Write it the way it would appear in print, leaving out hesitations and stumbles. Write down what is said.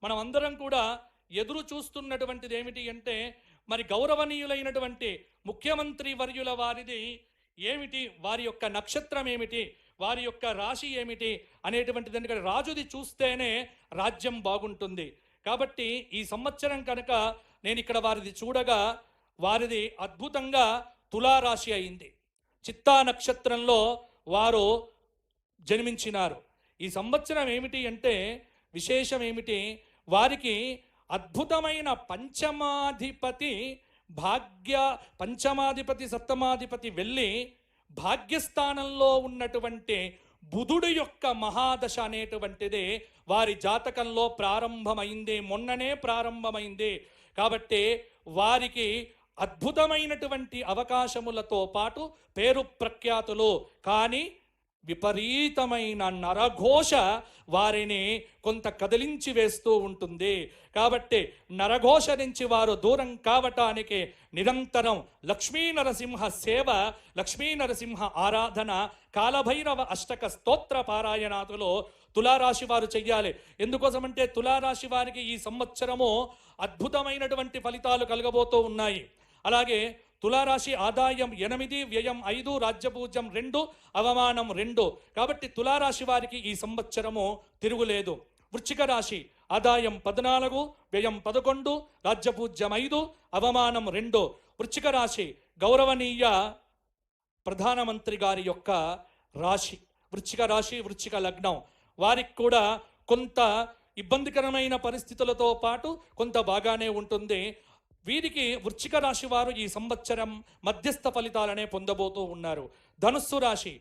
మనం అందరం కూడా ఎదురు చూస్తున్నటువంటిది ఏమిటి అంటే, మరి గౌరవనీయులైనటువంటి ముఖ్యమంత్రి వర్యుల వారిది ఏమిటి, వారి యొక్క నక్షత్రం ఏమిటి, వారి యొక్క రాశి ఏమిటి అనేటువంటిది. ఎందుకంటే రాజుది చూస్తేనే రాజ్యం బాగుంటుంది. కాబట్టి ఈ సంవత్సరం కనుక నేను ఇక్కడ వారిది చూడగా, వారిది అద్భుతంగా తులారాశి అయింది. చిత్తా నక్షత్రంలో వారు జన్మించినారు. ఈ సంవత్సరం ఏమిటి అంటే విశేషం ఏమిటి, వారికి అద్భుతమైన పంచమాధిపతి సప్తమాధిపతి వెళ్ళి భాగ్యస్థానంలో ఉన్నటువంటి బుధుడు యొక్క మహాదశ అనేటువంటిది వారి జాతకంలో ప్రారంభమైంది, మొన్ననే ప్రారంభమైంది. కాబట్టి వారికి అద్భుతమైనటువంటి అవకాశములతో పాటు పేరు ప్రఖ్యాతులు, కానీ విపరీతమైన నరఘోష వారిని కొంత కదిలించి వేస్తూ ఉంటుంది. కాబట్టి నరఘోష నుంచి వారు దూరం కావటానికి నిరంతరం లక్ష్మీ నరసింహ సేవ, లక్ష్మీ నరసింహ ఆరాధన, కాలభైరవ అష్టక స్తోత్ర పారాయణాదులో తులారాశి వారు చెయ్యాలి. ఎందుకోసమంటే తులారాశి వారికి ఈ సంవత్సరము అద్భుతమైనటువంటి ఫలితాలు కలగబోతూ ఉన్నాయి. అలాగే తులారాశి ఆదాయం 8, వ్యయం 5, రాజ్యపూజ్యం 2, అవమానం 2. కాబట్టి తులారాశి వారికి ఈ సంవత్సరము తిరుగులేదు. వృశ్చిక రాశి ఆదాయం 14, వ్యయం 11, రాజ్యపూజ్యం 5, అవమానం 2. వృశ్చిక రాశి గౌరవనీయ ప్రధానమంత్రి గారి యొక్క రాశి. వృశ్చిక రాశి, వృశ్చిక లగ్నం వారికి కూడా కొంత ఇబ్బందికరమైన పరిస్థితులతో పాటు కొంత బాగానే ఉంటుంది. వీరికి వృశ్చిక రాశి వారు ఈ సంవత్సరం మధ్యస్థ ఫలితాలనే పొందబోతూ ఉన్నారు. ధనుస్సు రాశి